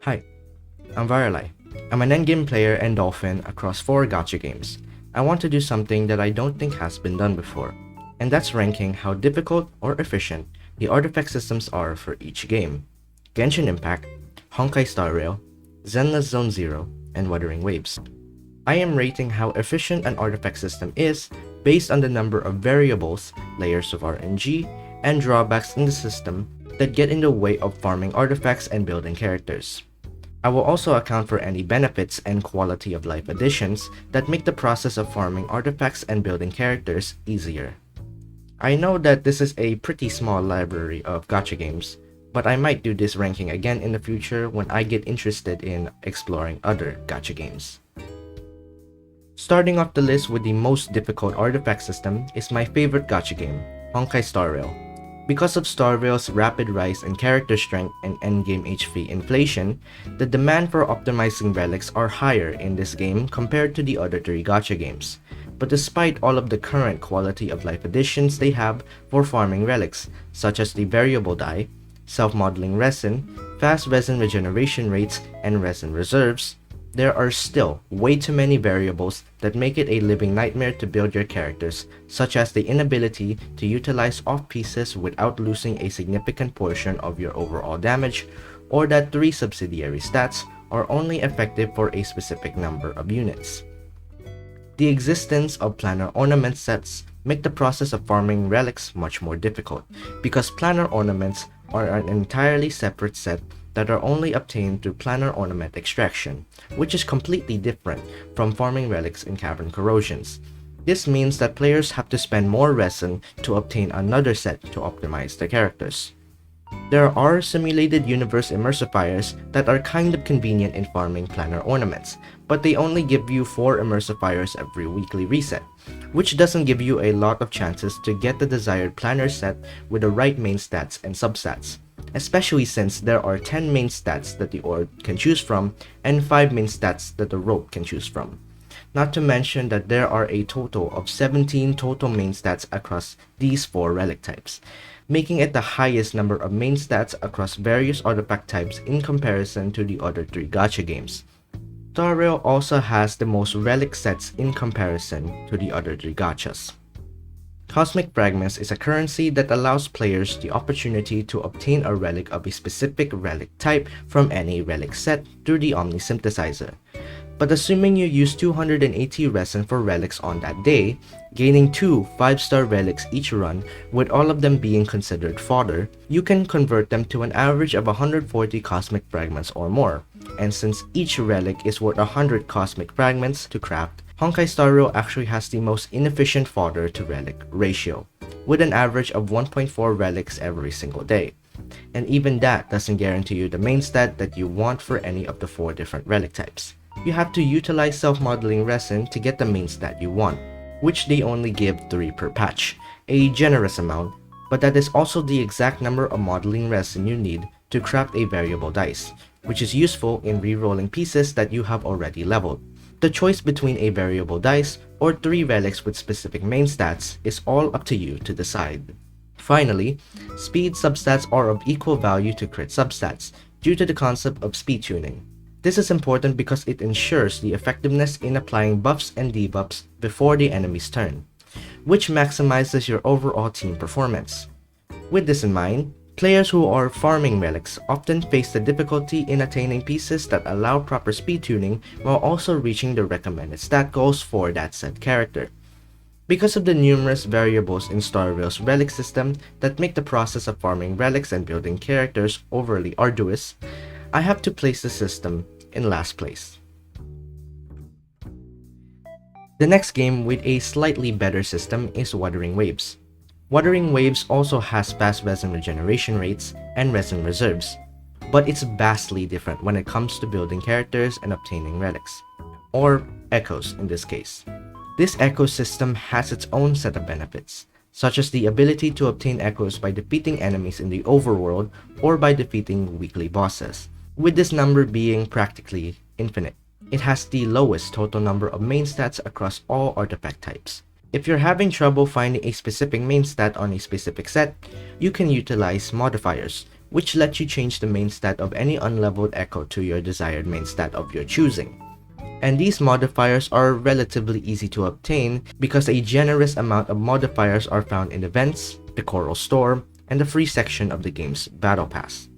Hi, I'm Relic. I'm an endgame player and dolphin across 4 gacha games. I want to do something that I don't think has been done before, and that's ranking how difficult or efficient the artifact systems are for each game. Genshin Impact, Honkai Star Rail, Zenless Zone Zero, and Wuthering Waves. I am rating how efficient an artifact system is based on the number of variables, layers of RNG, and drawbacks in the system that get in the way of farming artifacts and building characters. I will also account for any benefits and quality of life additions that make the process of farming artifacts and building characters easier. I know that this is a pretty small library of gacha games, but I might do this ranking again in the future when I get interested in exploring other gacha games. Starting off the list with the most difficult artifact system is my favorite gacha game, Honkai Star Rail. Because of Star Rail's rapid rise in character strength and endgame HP inflation, the demand for optimizing relics are higher in this game compared to the other 3 gacha games. But despite all of the current quality of life additions they have for farming relics, such as the variable dye, self-modeling resin, fast resin regeneration rates, and resin reserves, there are still way too many variables that make it a living nightmare to build your characters, such as the inability to utilize off pieces without losing a significant portion of your overall damage, or that 3 subsidiary stats are only effective for a specific number of units. The existence of planar ornament sets make the process of farming relics much more difficult, because planar ornaments are an entirely separate set that are only obtained through planar ornament extraction, which is completely different from farming relics in cavern corrosions. This means that players have to spend more resin to obtain another set to optimize their characters. There are simulated universe immersifiers that are kind of convenient in farming planar ornaments, but they only give you 4 immersifiers every weekly reset, which doesn't give you a lot of chances to get the desired planar set with the right main stats and substats, especially since there are 10 main stats that the orb can choose from and 5 main stats that the rope can choose from. Not to mention that there are a total of 17 total main stats across these 4 relic types, making it the highest number of main stats across various artifact types in comparison to the other 3 gacha games. Star Rail also has the most relic sets in comparison to the other 3 gachas. Cosmic Fragments is a currency that allows players the opportunity to obtain a relic of a specific relic type from any relic set through the Omni Synthesizer. But assuming you use 280 resin for relics on that day, gaining 2 5-star relics each run, with all of them being considered fodder, you can convert them to an average of 140 Cosmic Fragments or more. And since each relic is worth 100 Cosmic Fragments to craft, Honkai Star Rail actually has the most inefficient fodder to relic ratio, with an average of 1.4 relics every single day. And even that doesn't guarantee you the main stat that you want for any of the 4 different relic types. You have to utilize self-modeling resin to get the main stat you want, which they only give 3 per patch, a generous amount, but that is also the exact number of modeling resin you need to craft a variable dice, which is useful in re-rolling pieces that you have already leveled. The choice between a variable dice or 3 relics with specific main stats is all up to you to decide. Finally, speed substats are of equal value to crit substats due to the concept of speed tuning. This is important because it ensures the effectiveness in applying buffs and debuffs before the enemy's turn, which maximizes your overall team performance. With this in mind, players who are farming relics often face the difficulty in attaining pieces that allow proper speed tuning while also reaching the recommended stat goals for that said character. Because of the numerous variables in Star Rail's relic system that make the process of farming relics and building characters overly arduous, I have to place the system in last place. The next game with a slightly better system is Wuthering Waves. Wuthering Waves also has fast resin regeneration rates and resin reserves, but it's vastly different when it comes to building characters and obtaining relics, or echoes in this case. This echo system has its own set of benefits, such as the ability to obtain echoes by defeating enemies in the overworld or by defeating weekly bosses, with this number being practically infinite. It has the lowest total number of main stats across all artifact types. If you're having trouble finding a specific main stat on a specific set, you can utilize modifiers, which lets you change the main stat of any unleveled echo to your desired main stat of your choosing. And these modifiers are relatively easy to obtain because a generous amount of modifiers are found in events, the Coral Store, and the free section of the game's Battle Pass.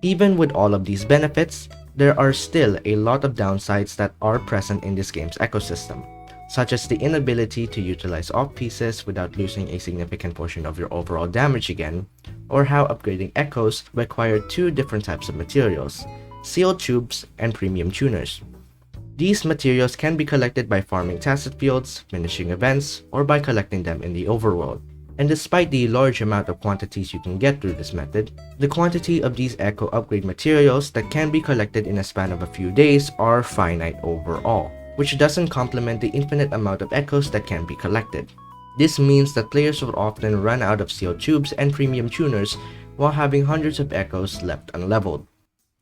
Even with all of these benefits, there are still a lot of downsides that are present in this game's ecosystem, such as the inability to utilize off pieces without losing a significant portion of your overall damage again, or how upgrading echoes require two different types of materials, sealed tubes and premium tuners. These materials can be collected by farming tacit fields, finishing events, or by collecting them in the overworld. And despite the large amount of quantities you can get through this method, the quantity of these echo upgrade materials that can be collected in a span of a few days are finite overall, which doesn't complement the infinite amount of echoes that can be collected. This means that players will often run out of sealed tubes and premium tuners while having hundreds of echoes left unleveled.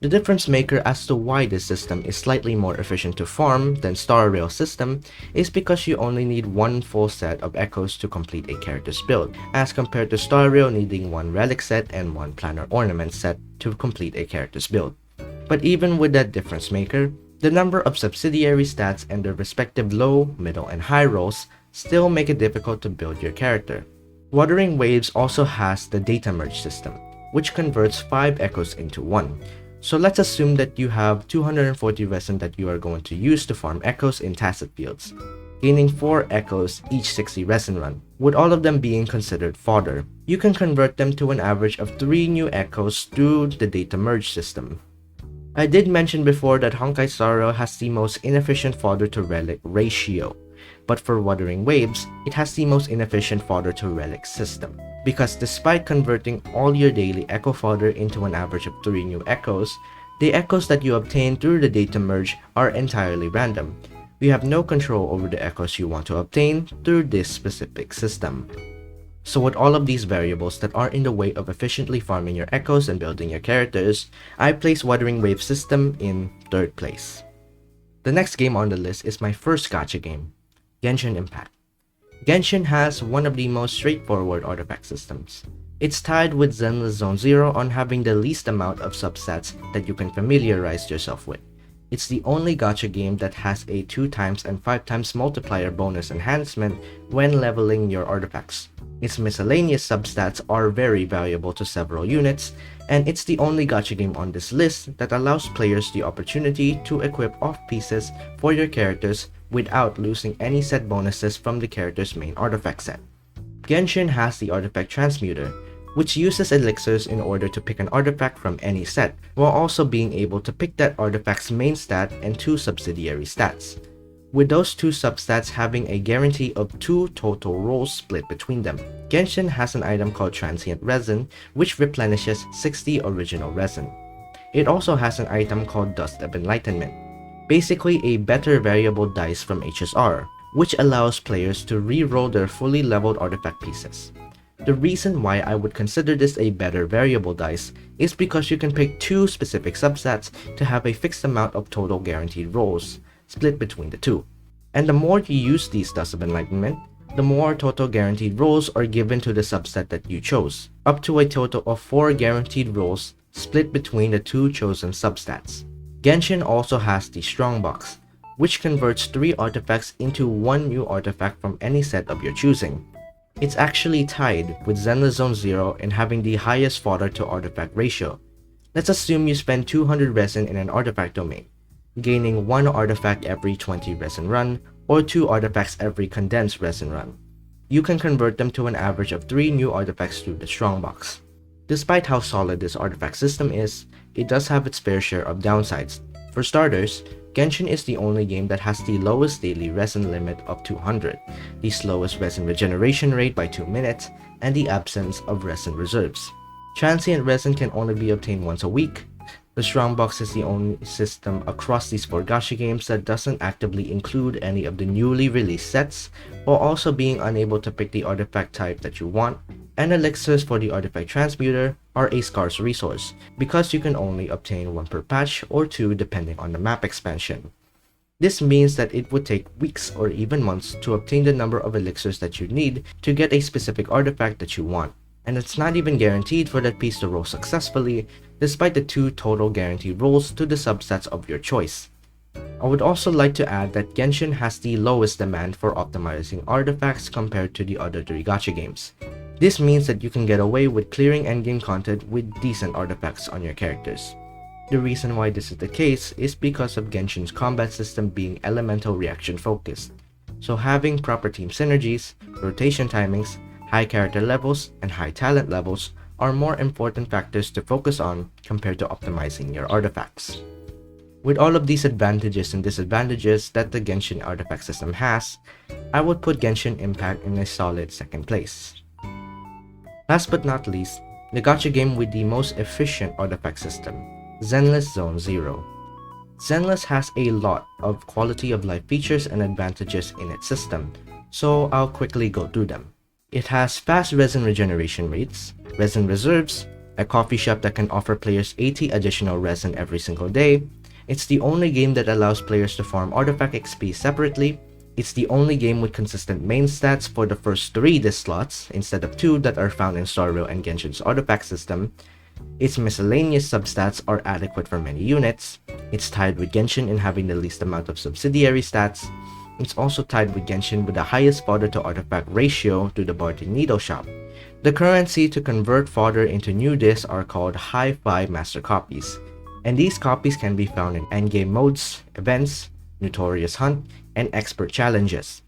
The difference maker as to why this system is slightly more efficient to farm than Star Rail's system is because you only need one full set of echoes to complete a character's build, as compared to Star Rail needing one relic set and one planar ornament set to complete a character's build. But even with that difference maker, the number of subsidiary stats and their respective low, middle, and high rolls still make it difficult to build your character. Wuthering Waves also has the data merge system, which converts 5 echoes into 1. So let's assume that you have 240 resin that you are going to use to farm echoes in tacit fields, gaining 4 echoes each 60 resin run. With all of them being considered fodder, you can convert them to an average of 3 new echoes through the data merge system. I did mention before that Honkai Star Rail has the most inefficient fodder to relic ratio, but for Wuthering Waves, it has the most inefficient fodder to relic system. Because despite converting all your daily echo fodder into an average of 3 new echoes, the echoes that you obtain through the data merge are entirely random. You have no control over the echoes you want to obtain through this specific system. So with all of these variables that are in the way of efficiently farming your echoes and building your characters, I place Wuthering Waves system in 3rd place. The next game on the list is my first gacha game, Genshin Impact. Genshin has one of the most straightforward artifact systems. It's tied with Zenless Zone Zero on having the least amount of substats that you can familiarize yourself with. It's the only gacha game that has a 2x and 5x multiplier bonus enhancement when leveling your artifacts. Its miscellaneous substats are very valuable to several units, and it's the only gacha game on this list that allows players the opportunity to equip off pieces for your characters without losing any set bonuses from the character's main artifact set. Genshin has the artifact transmuter, which uses elixirs in order to pick an artifact from any set, while also being able to pick that artifact's main stat and 2 subsidiary stats, with those 2 substats having a guarantee of 2 total rolls split between them. Genshin has an item called Transient Resin, which replenishes 60 original resin. It also has an item called Dust of Enlightenment, basically a better variable dice from HSR, which allows players to re-roll their fully leveled artifact pieces. The reason why I would consider this a better variable dice is because you can pick 2 specific subsets to have a fixed amount of total guaranteed rolls, split between the 2. And the more you use these Dust of Enlightenment, the more total guaranteed rolls are given to the subset that you chose, up to a total of 4 guaranteed rolls split between the 2 chosen substats. Genshin also has the Strongbox, which converts 3 artifacts into 1 new artifact from any set of your choosing. It's actually tied with Zenless Zone Zero in having the highest fodder to artifact ratio. Let's assume you spend 200 resin in an artifact domain, gaining 1 artifact every 20 resin run, or 2 artifacts every condensed resin run. You can convert them to an average of 3 new artifacts through the Strongbox. Despite how solid this artifact system is, it does have its fair share of downsides. For starters, Genshin is the only game that has the lowest daily resin limit of 200, the slowest resin regeneration rate by 2 minutes, and the absence of resin reserves. Transient resin can only be obtained once a week. The Strongbox is the only system across these 4 gacha games that doesn't actively include any of the newly released sets, while also being unable to pick the artifact type that you want, and elixirs for the artifact transmuter are a scarce resource, because you can only obtain 1 per patch or 2 depending on the map expansion. This means that it would take weeks or even months to obtain the number of elixirs that you need to get a specific artifact that you want. and it's not even guaranteed for that piece to roll successfully, despite the 2 total guaranteed rolls to the subsets of your choice. I would also like to add that Genshin has the lowest demand for optimizing artifacts compared to the other 3 gacha games. This means that you can get away with clearing endgame content with decent artifacts on your characters. The reason why this is the case is because of Genshin's combat system being elemental reaction focused. So having proper team synergies, rotation timings, high character levels, and high talent levels are more important factors to focus on compared to optimizing your artifacts. With all of these advantages and disadvantages that the Genshin artifact system has, I would put Genshin Impact in a solid second place. Last but not least, the gacha game with the most efficient artifact system, Zenless Zone Zero. Zenless has a lot of quality of life features and advantages in its system, so I'll quickly go through them. It has fast resin regeneration rates, resin reserves, a coffee shop that can offer players 80 additional resin every single day. It's the only game that allows players to farm artifact XP separately. It's the only game with consistent main stats for the first 3 disc slots instead of 2 that are found in Star Rail and Genshin's artifact system. Its miscellaneous substats are adequate for many units. It's tied with Genshin in having the least amount of subsidiary stats. It's also tied with Genshin with the highest fodder to artifact ratio to the Bardic Needle Shop. The currency to convert fodder into new discs are called Hi-Fi Master Copies, and these copies can be found in endgame modes, events, Notorious Hunt, and Expert Challenges.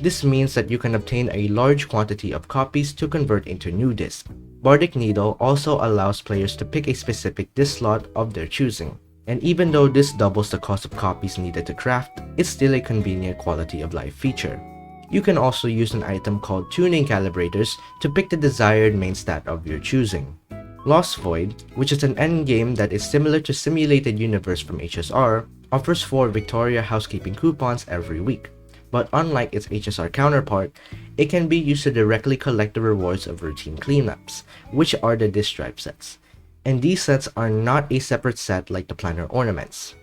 This means that you can obtain a large quantity of copies to convert into new discs. Bardic Needle also allows players to pick a specific disc slot of their choosing, and even though this doubles the cost of copies needed to craft, it's still a convenient quality of life feature. You can also use an item called Tuning Calibrators to pick the desired main stat of your choosing. Lost Void, which is an endgame that is similar to Simulated Universe from HSR, offers 4 Victoria housekeeping coupons every week. But unlike its HSR counterpart, it can be used to directly collect the rewards of routine cleanups, which are the disc drive sets. And these sets are not a separate set like the planner ornaments.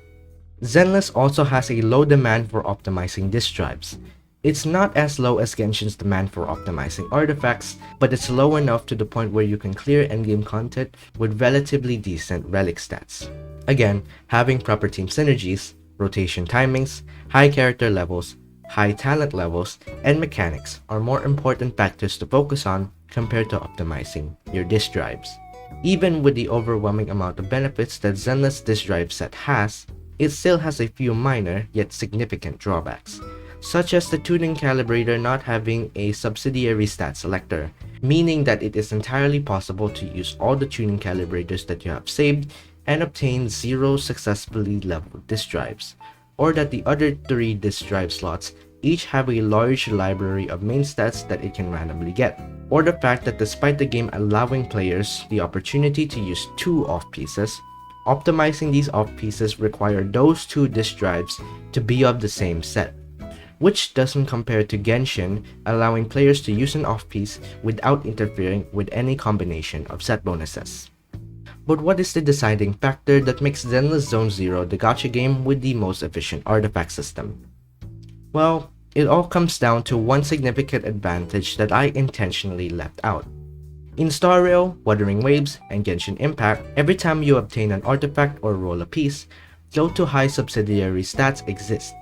Zenless also has a low demand for optimizing disc drives. It's not as low as Genshin's demand for optimizing artifacts, but it's low enough to the point where you can clear endgame content with relatively decent relic stats. Again, having proper team synergies, rotation timings, high character levels, high talent levels, and mechanics are more important factors to focus on compared to optimizing your disk drives. Even with the overwhelming amount of benefits that Zenless disk drive set has, it still has a few minor yet significant drawbacks, such as the tuning calibrator not having a subsidiary stat selector, meaning that it is entirely possible to use all the tuning calibrators that you have saved and obtain 0 successfully leveled disk drives, or that the other 3 disk drive slots each have a large library of main stats that it can randomly get, or the fact that despite the game allowing players the opportunity to use 2 off pieces, optimizing these off pieces require those 2 disk drives to be of the same set, which doesn't compare to Genshin allowing players to use an off piece without interfering with any combination of set bonuses. But what is the deciding factor that makes Zenless Zone Zero the gacha game with the most efficient artifact system? Well, it all comes down to one significant advantage that I intentionally left out. In Star Rail, Wuthering Waves, and Genshin Impact, every time you obtain an artifact or roll a piece, low to high subsidiary stats exist,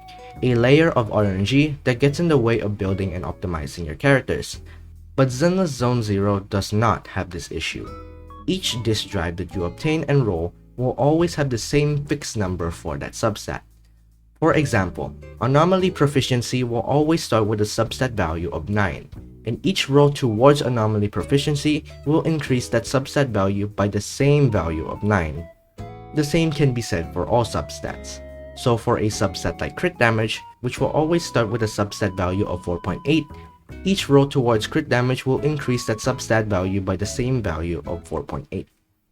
a layer of RNG that gets in the way of building and optimizing your characters. But Zenless Zone Zero does not have this issue. Each disk drive that you obtain and roll will always have the same fixed number for that substat. For example, Anomaly Proficiency will always start with a substat value of 9, and each roll towards Anomaly Proficiency will increase that substat value by the same value of 9. The same can be said for all substats. So for a substat like crit damage, which will always start with a substat value of 4.8, each roll towards crit damage will increase that substat value by the same value of 4.8.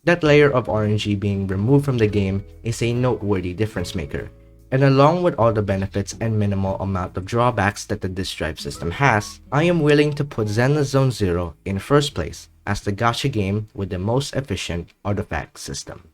That layer of RNG being removed from the game is a noteworthy difference maker, and along with all the benefits and minimal amount of drawbacks that the disk drive system has, I am willing to put Zenless Zone Zero in first place as the gacha game with the most efficient artifact system.